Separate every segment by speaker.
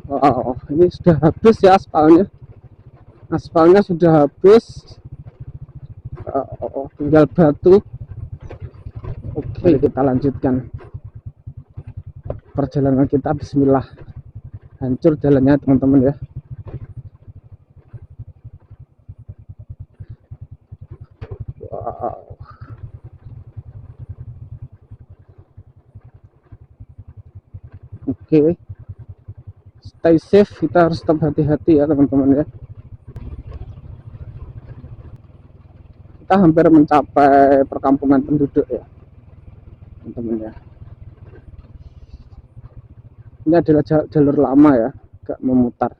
Speaker 1: Oh, ini sudah habis ya aspalnya. Aspalnya sudah habis. Tinggal batu. Oke, kita lanjutkan perjalanan kita. Bismillah. Hancur jalannya teman-teman ya. Wow. Oke, stay safe. Kita harus tetap hati-hati ya teman-teman ya. Kita hampir mencapai perkampungan penduduk ya teman-teman ya. Ini adalah jalur lama ya, gak memutar.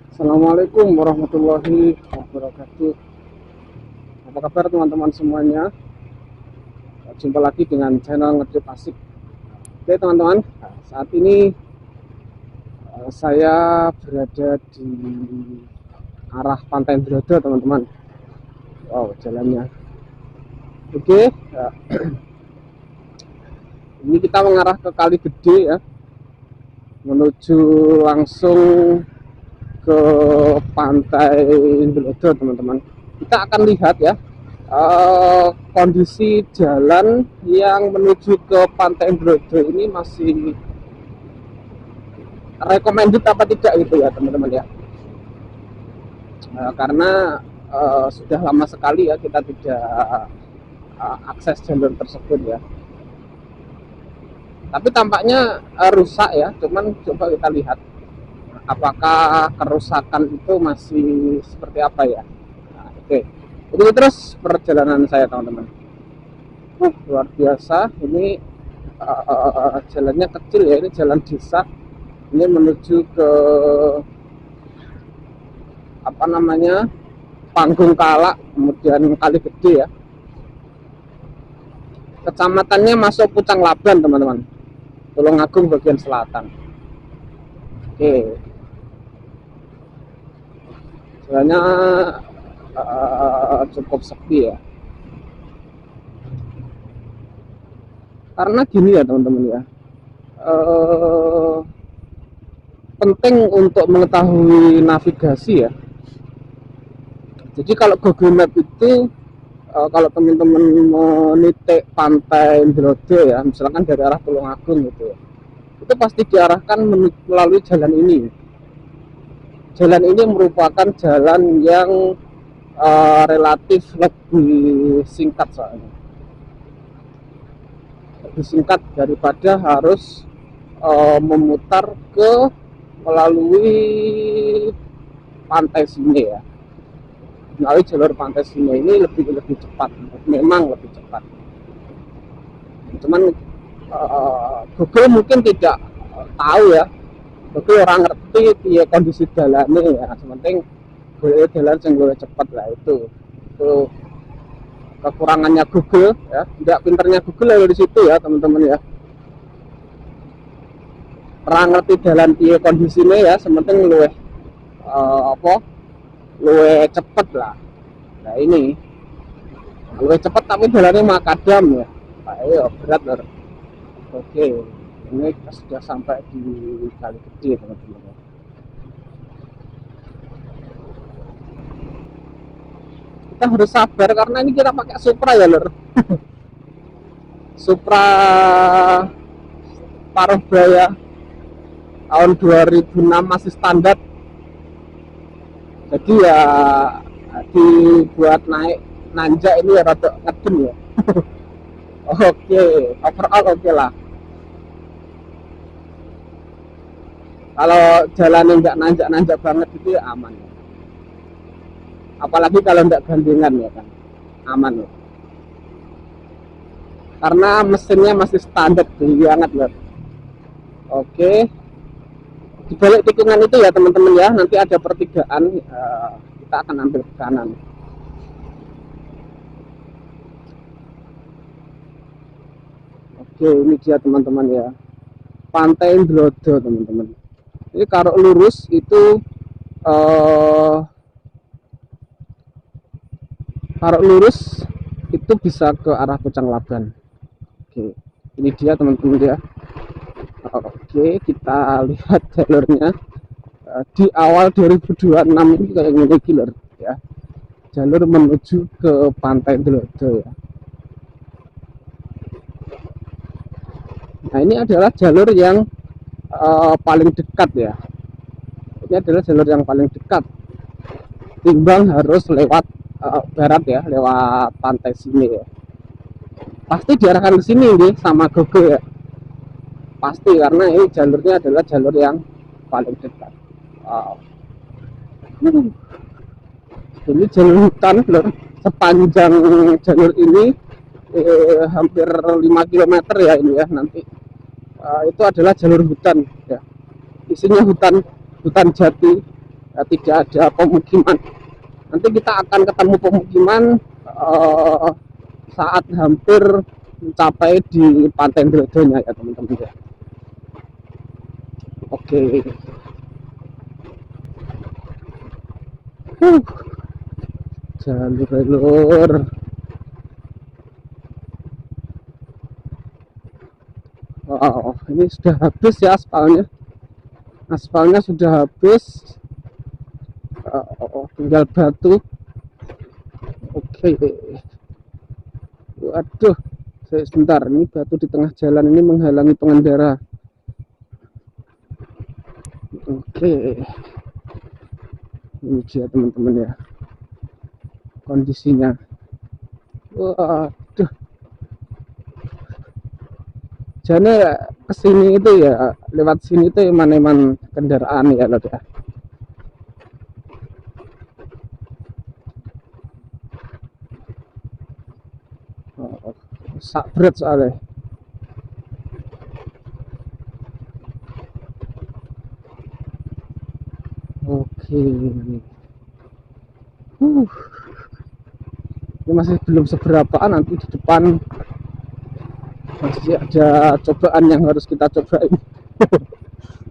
Speaker 1: Assalamualaikum warahmatullahi wabarakatuh. Apa kabar teman-teman semuanya? Jumpa lagi dengan channel Ngetrip Asik. Oke teman-teman, saat ini saya berada di arah Pantai Brodo teman-teman. Wow, jalannya. Oke, ini kita mengarah ke Kali Gede ya, menuju langsung ke Pantai Brodo teman-teman. Kita akan lihat ya kondisi jalan yang menuju ke Pantai Brodo ini masih recommended apa tidak gitu ya teman-teman ya. Karena sudah lama sekali ya kita tidak akses jalur tersebut ya. Tapi tampaknya rusak ya, cuman coba kita lihat apakah kerusakan itu masih seperti apa ya. Nah, oke, ini terus perjalanan saya teman-teman. Luar biasa, ini jalannya kecil ya, ini jalan desa. Ini menuju ke apa namanya, Panggung Kala, kemudian Kali Gede ya. Kecamatannya masuk Pucang Laban teman-teman, Tulungagung bagian selatan. Oke, jalannya cukup sepi ya. Karena gini ya teman-teman ya, penting untuk mengetahui navigasi ya. Jadi kalau Google Map itu kalau teman-teman menitik Pantai Brodo ya, misalkan dari arah Tulungagung gitu ya, itu pasti diarahkan melalui jalan ini. Jalan ini merupakan jalan yang relatif lebih singkat soalnya, lebih singkat daripada harus memutar ke melalui pantai sini ya. Melalui jalur pantai sini ini lebih cepat, memang lebih cepat. Cuman Google mungkin tidak tahu ya, Google orang ngerti ya kondisi jalannya ya. Sementing boleh jalan yang boleh cepat lah, itu kekurangannya Google ya. Tidak pinternya Google ya di situ ya teman-teman ya. Orang ngerti jalan piye kondisinya ya, sementing luweh luwih cepet lah. Nah ini luwih cepet tapi jalannya makadam ya. Ayo berat lor. Oke, ini kita sudah sampai di Kali Gede teman-teman. Kita harus sabar karena ini kita pakai Supra ya lor. Supra paruh baya tahun 2006 masih standar. Jadi ya dibuat naik nanjak ini ya rada ngeden ya. Oke, overall oke lah. Kalau jalan nggak nanjak-nanjak banget itu ya aman. Apalagi kalau nggak gandengan ya kan, aman loh. Karena mesinnya masih standar tinggi banget loh. Oke, di balik tikungan itu ya teman-teman ya, nanti ada pertigaan, kita akan ambil ke kanan. Oke, ini dia teman-teman ya, Pantai Brodo teman-teman. Ini kalau lurus itu kalau lurus itu bisa ke arah Pucang Laban. Oke, ini dia teman-teman ya. Oke. Oke, kita lihat jalurnya. Di awal 2026 ini kayak gini killer ya, jalur menuju ke Pantai Delodo ya. Nah, ini adalah jalur yang paling dekat ya. Ini adalah jalur yang paling dekat. Timbang harus lewat barat ya, lewat pantai sini ya. Pasti diarahkan ke sini nih sama Gogo ya. Pasti karena ini jalurnya adalah jalur yang paling dekat. Wow. Ini jalur hutan loh. Sepanjang jalur ini hampir 5 km ya ini ya nanti. Itu adalah jalur hutan ya. Isinya hutan jati ya, tidak ada pemukiman. Nanti kita akan ketemu pemukiman saat hampir mencapai di Pantai Delodonya ya teman-teman ya. Oke. Jalur wow, ini sudah habis ya aspalnya. Aspalnya sudah habis. Tinggal batu. Oke. Waduh, sebentar, ini batu di tengah jalan ini menghalangi pengendara. Oke, ini dia teman-teman ya kondisinya. Waduh, jadi kesini itu ya, lewat sini itu eman-eman kendaraan ya loh ya. Sak berat soalnya. Oke. Ini masih belum seberapa, nanti di depan masih ada cobaan yang harus kita cobain.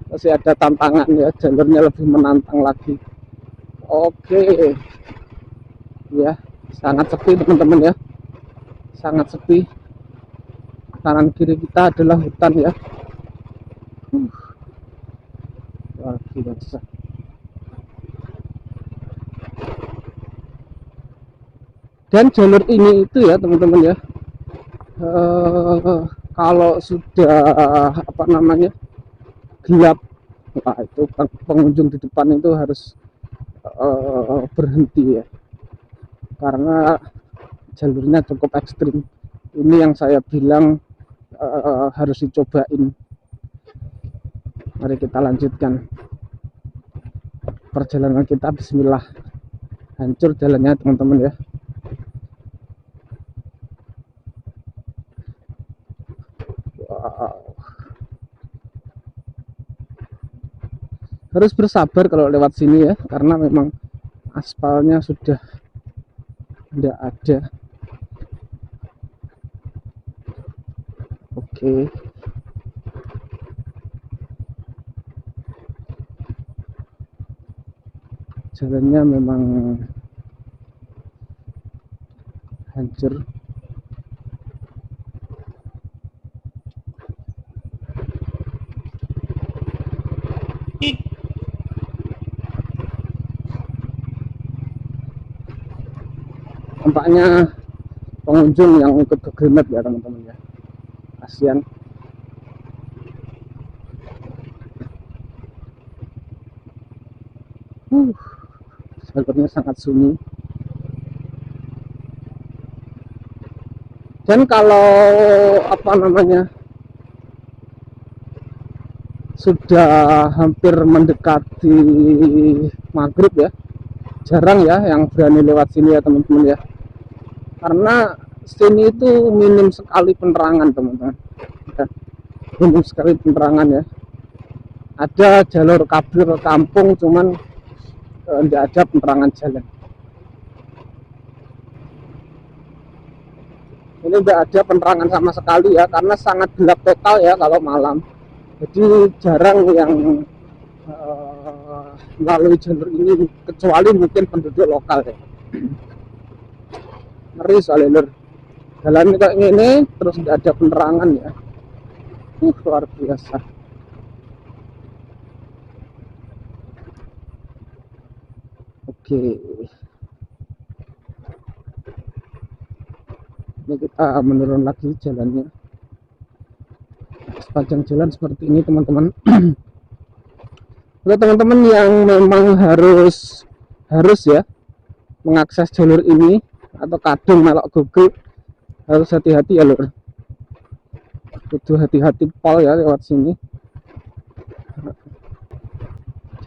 Speaker 1: Masih ada tantangan ya, jalurnya lebih menantang lagi. Oke. Ya, sangat sepi teman-teman ya. Sangat sepi. Kanan kiri kita adalah hutan ya. Luar biasa. Dan jalur ini itu ya teman-teman ya, kalau sudah apa namanya gelap, nah itu pengunjung di depan itu harus berhenti ya, karena jalurnya cukup ekstrim. Ini yang saya bilang harus dicobain. Mari kita lanjutkan perjalanan kita. Bismillah. Hancur jalannya teman-teman ya. Wow. Harus bersabar kalau lewat sini ya, karena memang aspalnya sudah tidak ada. Oke. Jalannya memang hancur. Tampaknya pengunjung yang ikut ke Green ya teman-teman ya, kasihan. Jalurnya sangat sunyi. Dan kalau apa namanya sudah hampir mendekati maghrib ya, jarang ya yang berani lewat sini ya teman-teman ya, karena sini itu minim sekali penerangan teman-teman ya, minim sekali penerangan ya. Ada jalur kabel ke kampung, cuman tidak ada penerangan jalan. Ini tidak ada penerangan sama sekali ya, karena sangat gelap total ya kalau malam. Jadi jarang yang melalui jalur ini, kecuali mungkin penduduk lokal ya. Ngeri soalnya jalan kayak gini terus tidak ada penerangan ya. Luar biasa. Oke, ini kita menurun lagi jalannya. Sepanjang jalan seperti ini teman-teman. Untuk teman-teman yang memang harus ya mengakses jalur ini atau kadung melok Google, harus hati-hati ya lur. Kudu hati-hati pol ya lewat sini.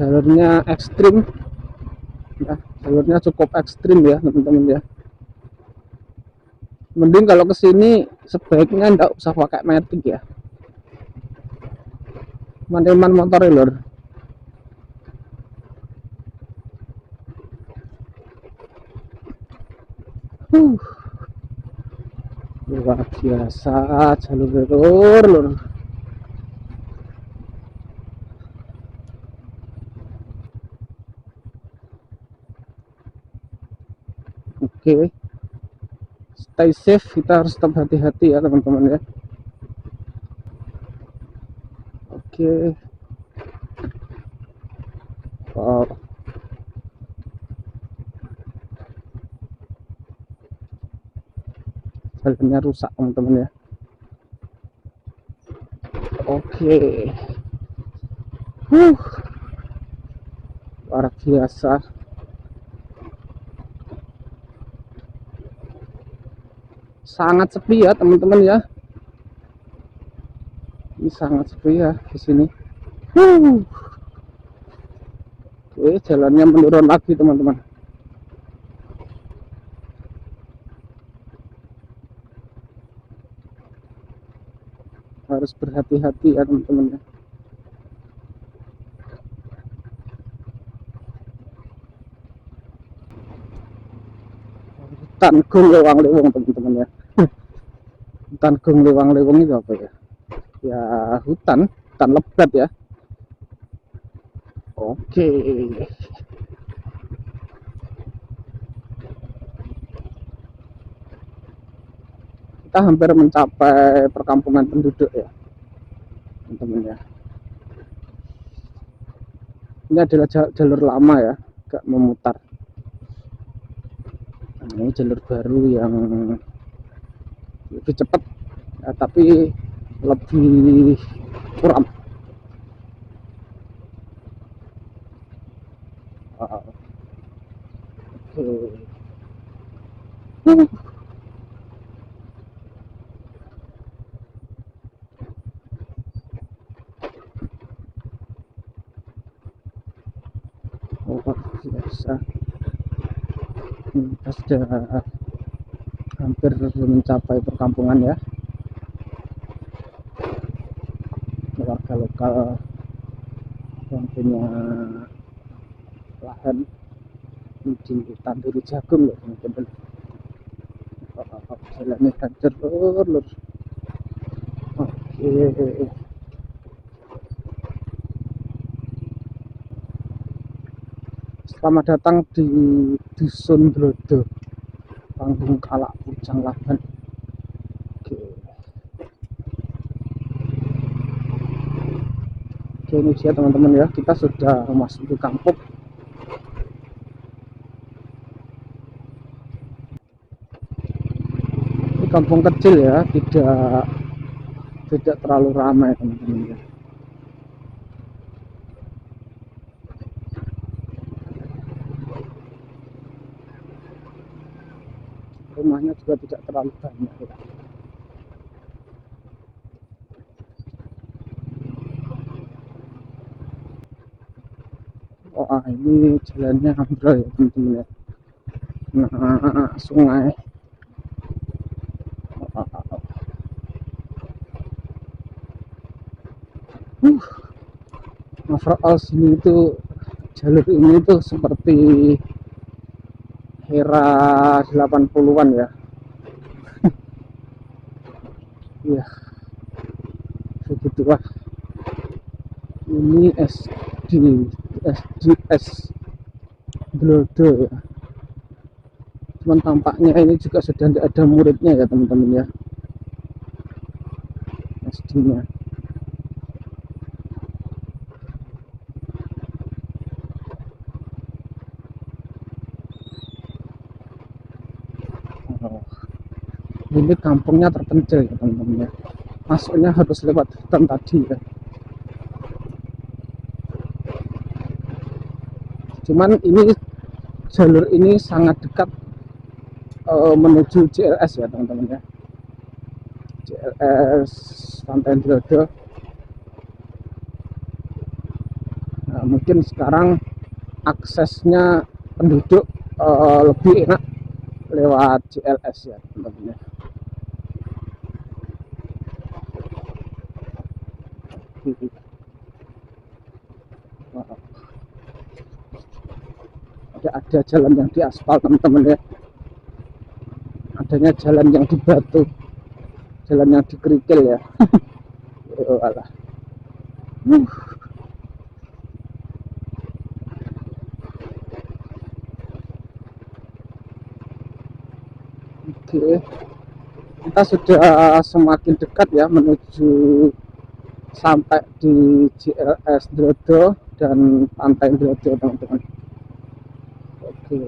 Speaker 1: Jalurnya ekstrim ya, jalurnya cukup ekstrim ya teman-teman ya. Mending kalau kesini sebaiknya enggak usah pakai matic ya, man motor ya lur. Luar biasa jalur lur. Oke, stay safe, kita harus tetap hati-hati ya teman-teman ya. Oke. Wow. Jalannya rusak teman-teman ya. Oke. Luar biasa. Sangat sepi ya teman-teman ya. Ini sangat sepi ya di sini. Oke, jalannya menurun lagi teman-teman. Harus berhati-hati ya teman-teman ya. Hutan Gung Lewang Lewong teman-teman ya. Hutan Gung Lewang Lewong itu apa ya? Ya hutan lebat ya. Oke. Kita hampir mencapai perkampungan penduduk ya teman-teman ya. Ini adalah jalur lama ya, gak memutar. Nah, ini jalur baru yang lebih cepat ya, tapi lebih curam. Oke. Luar biasa. Kita sudah hampir mencapai perkampungan ya. Warga lokal yang punya lahan di Tanduri Jagung loh teman-teman. Jalannya hancur lur. Oke. Selamat datang di Dusun Blodo, Panggung Kalak Bujang Laban. Oke. Oke, ini dia teman-teman ya, kita sudah masuk ke kampung. Ini kampung kecil ya, tidak terlalu ramai teman-teman ya. Rumahnya juga tidak terlalu banyak ya. Oh, ini jalannya ambrol ya teman-teman ya. Nah, sungai. Overall sini itu jalur ini tuh seperti era 80-an ya. Iya. Begitulah. Ini SDS Blodo ya. Cuman tampaknya ini juga sudah tidak ada muridnya ya teman-teman ya. SD-nya. Ini kampungnya terpencil ya teman-teman ya, masuknya harus lewat hutan tadi ya. Cuman ini jalur ini sangat dekat menuju JLS ya teman-teman ya, JLS Pantai Delodo. Nah, mungkin sekarang aksesnya penduduk lebih enak lewat JLS ya teman-teman ya. Ada jalan yang di aspal teman-teman ya, adanya jalan yang di batu, jalan yang di kerikil ya. Oh, alah. Oke, kita sudah semakin dekat ya menuju sampai di JLS Delodo dan Pantai Delodo teman-teman. Oke,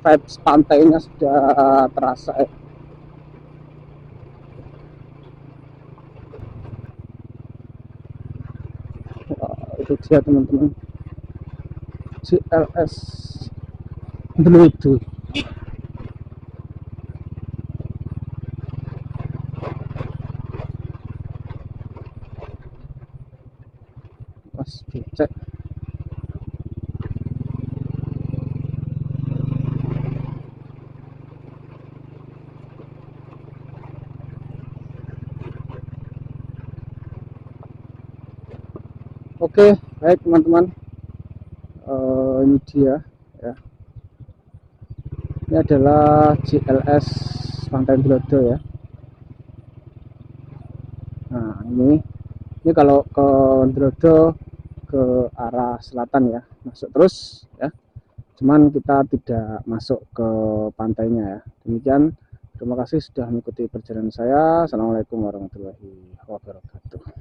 Speaker 1: vibes pantainya sudah terasa ya. Wah, itu dia teman-teman, JLS Delodo. Mas becek. Oke, baik teman-teman, ini dia ya. Ini adalah JLS Pantai Delodo ya. Nah, ini kalau ke Delodo ke arah selatan ya, masuk terus ya. Cuman kita tidak masuk ke pantainya ya. Demikian, terima kasih sudah mengikuti perjalanan saya. Assalamualaikum warahmatullahi wabarakatuh.